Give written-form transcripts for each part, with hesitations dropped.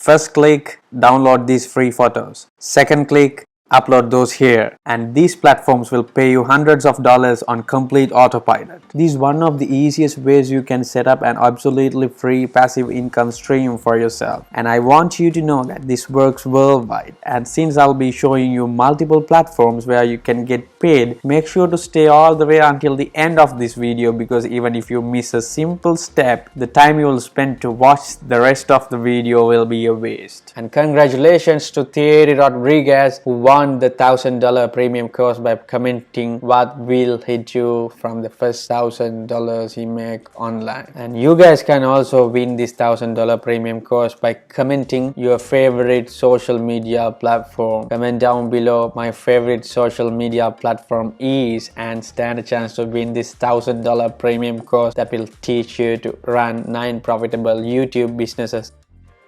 First click, download these free photos. Second click, upload those here, and these platforms will pay you hundreds of dollars on complete autopilot. This is one of the easiest ways you can set up an absolutely free passive income stream for yourself, and I want you to know that this works worldwide. And since I'll be showing you multiple platforms where you can get paid, make sure to stay all the way until the end of this video, because even if you miss a simple step, the time you will spend to watch the rest of the video will be a waste. And congratulations to Thierry Rodriguez, who won the $1,000 premium course by commenting what will hit you from the first $1,000 he make online. And you guys can also win this $1,000 premium course by commenting your favorite social media platform. Comment down below my favorite social media platform is, and stand a chance to win this $1,000 premium course that will teach you to run 9 profitable YouTube businesses.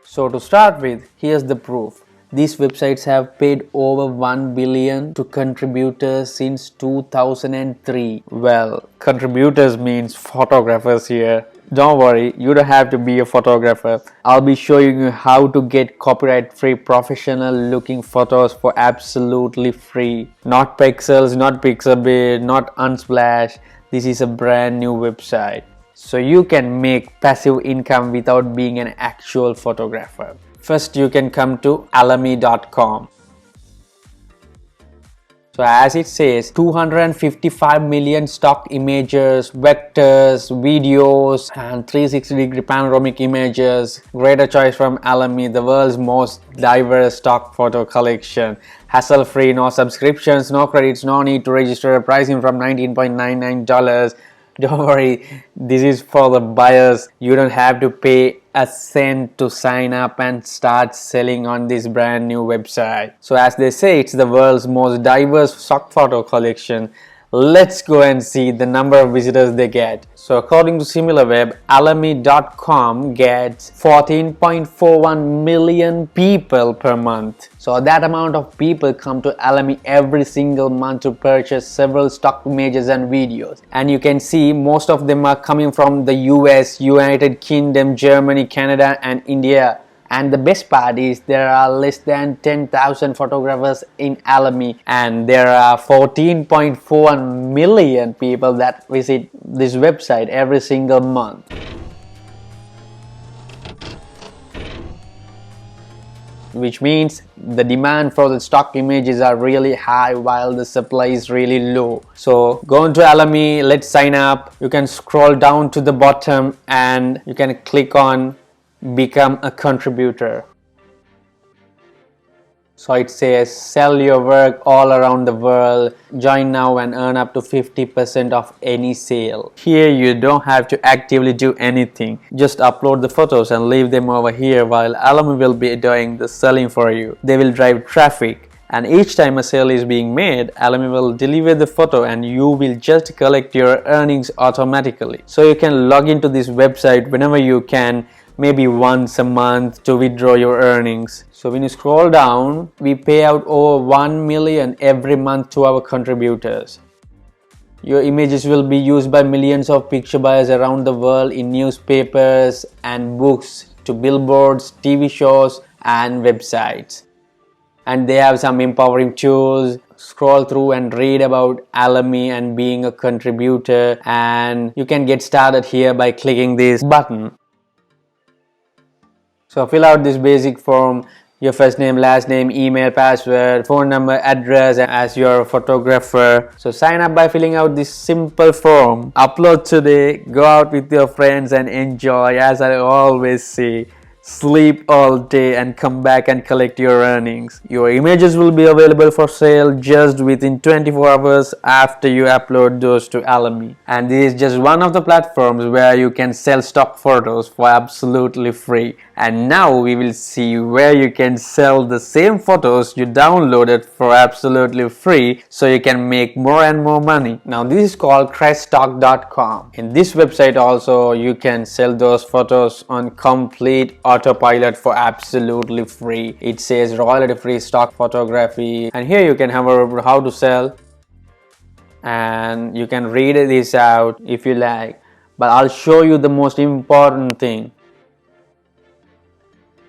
So to start with, here's the proof. These websites have paid over $1 billion to contributors since 2003. Well, contributors means photographers here. Don't worry, you don't have to be a photographer. I'll be showing you how to get copyright-free professional looking photos for absolutely free. Not pixels, not pixabay, not unsplash. This is a brand new website. So you can make passive income without being an actual photographer. First, you can come to Alamy.com. So as it says, 255 million stock images, vectors, videos, and 360-degree panoramic images. Greater choice from Alamy, the world's most diverse stock photo collection. Hassle-free, no subscriptions, no credits, no need to register. Pricing from $19.99. Don't worry, this is for the buyers. You don't have to pay a cent to sign up and start selling on this brand new website. So as they say, it's the world's most diverse stock photo collection. Let's go and see the number of visitors they get. So according to SimilarWeb, Alamy.com gets 14.41 million people per month. So that amount of people come to Alamy every single month to purchase several stock images and videos. And you can see most of them are coming from the US, United Kingdom, Germany, Canada, and India. And the best part is there are less than 10,000 photographers in Alamy, and there are 14.4 million people that visit this website every single month. Which means the demand for the stock images are really high while the supply is really low. So go into Alamy, let's sign up. You can scroll down to the bottom and you can click on become a contributor. So it says sell your work all around the world. Join now and earn up to 50% of any sale. Here you don't have to actively do anything. Just upload the photos and leave them over here while Alamy will be doing the selling for you. They will drive traffic. And each time a sale is being made, Alamy will deliver the photo and you will just collect your earnings automatically. So you can log into this website whenever you can, maybe once a month, to withdraw your earnings. So when you scroll down, we pay out over 1 million every month to our contributors. Your images will be used by millions of picture buyers around the world in newspapers and books, to billboards, TV shows, and websites. And they have some empowering tools. Scroll through and read about Alamy and being a contributor, and you can get started here by clicking this button. So fill out this basic form, your first name, last name, email, password, phone number, address as your photographer. So sign up by filling out this simple form. Upload today, go out with your friends and enjoy. As I always say, sleep all day and come back and collect your earnings. Your images will be available for sale just within 24 hours after you upload those to Alamy. And this is just one of the platforms where you can sell stock photos for absolutely free. And now we will see where you can sell the same photos you downloaded for absolutely free, so you can make more and more money. Now this is called Crestock.com. In this website also you can sell those photos on complete autopilot for absolutely free. It says royalty free stock photography, and here you can have a how to sell, and you can read this out if you like, but I'll show you the most important thing.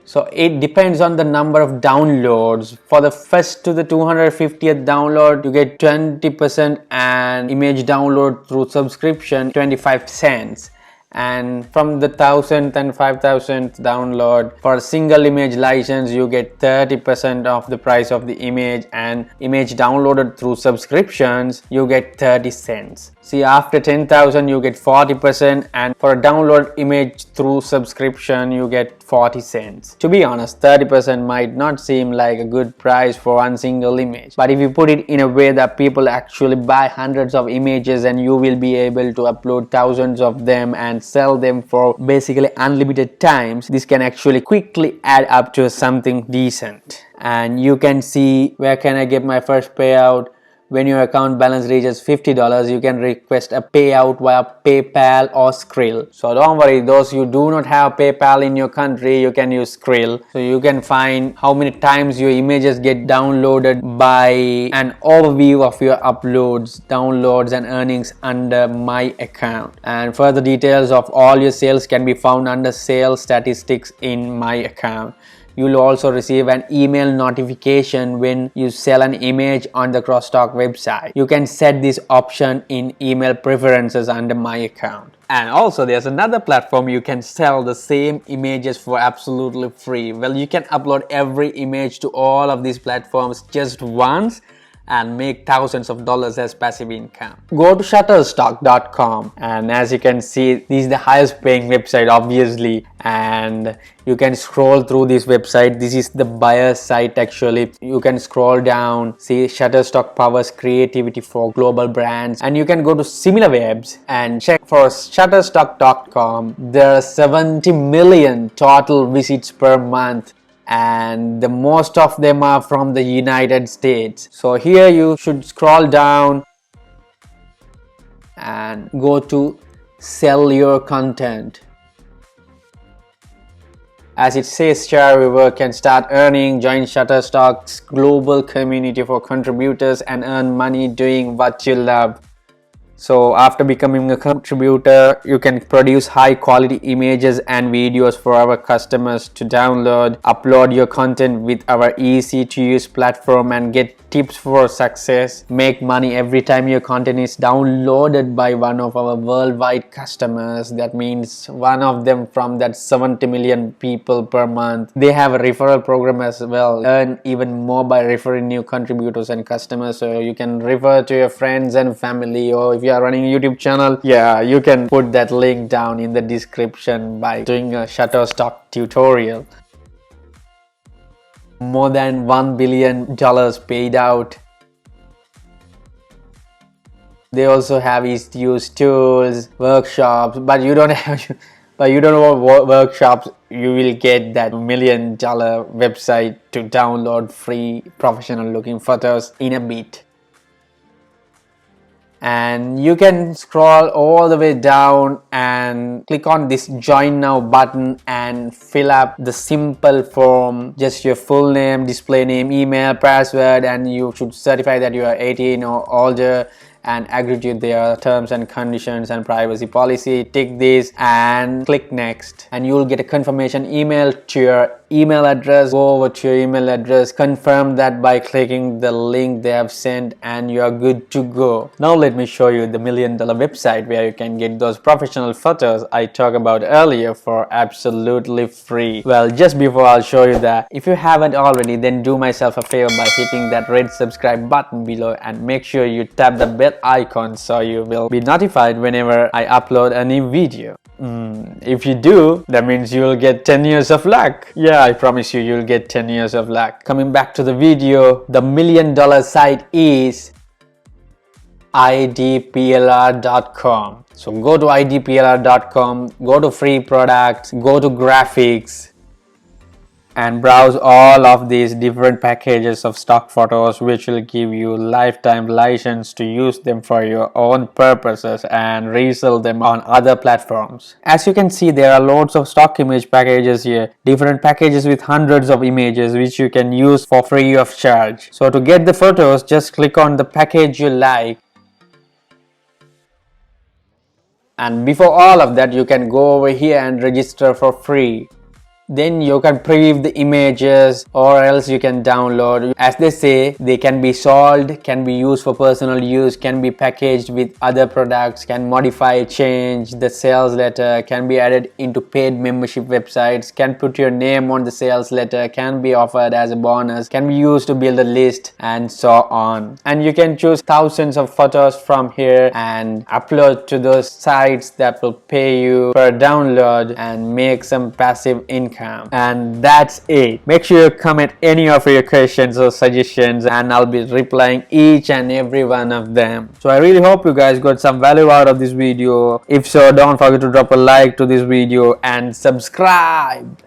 So it depends on the number of downloads. For the first to the 250th download, you get 20%, and image download through subscription 25 cents. And from the 1000th and 5000th download, for a single image license, you get 30% of the price of the image, and image downloaded through subscriptions, you get 30 cents. See, after 10,000 you get 40%, and for a download image through subscription you get 40 cents. To be honest, 30% might not seem like a good price for one single image, but if you put it in a way that people actually buy hundreds of images and you will be able to upload thousands of them and sell them for basically unlimited times, this can actually quickly add up to something decent. And you can see, where can I get my first payout? When your account balance reaches $50, you can request a payout via PayPal or Skrill. So don't worry, those who do not have PayPal in your country, you can use Skrill. So you can find how many times your images get downloaded by an overview of your uploads, downloads and earnings under My Account. And further details of all your sales can be found under Sales Statistics in My Account. You will also receive an email notification when you sell an image on the Crestock website. You can set this option in email preferences under My Account. And also there's another platform you can sell the same images for absolutely free. Well, you can upload every image to all of these platforms just once and make thousands of dollars as passive income. Go to Shutterstock.com, and as you can see, this is the highest paying website obviously, and you can scroll through this website. This is the buyer site actually. You can scroll down, see Shutterstock powers creativity for global brands, and you can go to SimilarWebs and check for Shutterstock.com. There are 70 million total visits per month, and the most of them are from the United States. So here you should scroll down and go to sell your content. As it says, share your work and start earning. Join Shutterstock's global community for contributors and earn money doing what you love. So after becoming a contributor, you can produce high quality images and videos for our customers to download, upload your content with our easy to use platform and get tips for success. Make money every time your content is downloaded by one of our worldwide customers. That means one of them from that 70 million people per month. They have a referral program as well. Earn even more by referring new contributors and customers. So you can refer to your friends and family, or if you are running a YouTube channel, yeah, you can put that link down in the description by doing a Shutterstock tutorial. More than $1 billion paid out. They also have easy to use tools, workshops, but you don't have want workshops. You will get that $1 million website to download free professional looking photos in a bit. And you can scroll all the way down and click on this join now button and fill up the simple form, just your full name, display name, email, password, and you should certify that you are 18 or older and agree to their terms and conditions and privacy policy. Tick this and click next, and you will get a confirmation email to your email address. Go over to your email address, confirm that by clicking the link they have sent, and you are good to go. Now let me show you the $1 million website where you can get those professional photos I talked about earlier for absolutely free. Well, just before I'll show you that, if you haven't already, then do myself a favor by hitting that red subscribe button below and make sure you tap the bell icon so you will be notified whenever I upload a new video. If you do, that means you will get 10 years of luck. Yeah, I promise you, you'll get 10 years of luck. Coming back to the video, the $1 million site is idplr.com. So go to idplr.com, go to free products, go to graphics, and browse all of these different packages of stock photos, which will give you lifetime license to use them for your own purposes and resell them on other platforms. As you can see, there are loads of stock image packages here, different packages with hundreds of images which you can use for free of charge. So to get the photos, just click on the package you like. And before all of that, you can go over here and register for free. Then you can preview the images, or else you can download. As they say, they can be sold, can be used for personal use, can be packaged with other products, can modify, change the sales letter, can be added into paid membership websites, can put your name on the sales letter, can be offered as a bonus, can be used to build a list, and so on. And you can choose thousands of photos from here and upload to those sites that will pay you per download and make some passive income. And that's it. Make sure you comment any of your questions or suggestions, and I'll be replying each and every one of them. So I really hope you guys got some value out of this video. If so, don't forget to drop a like to this video and subscribe.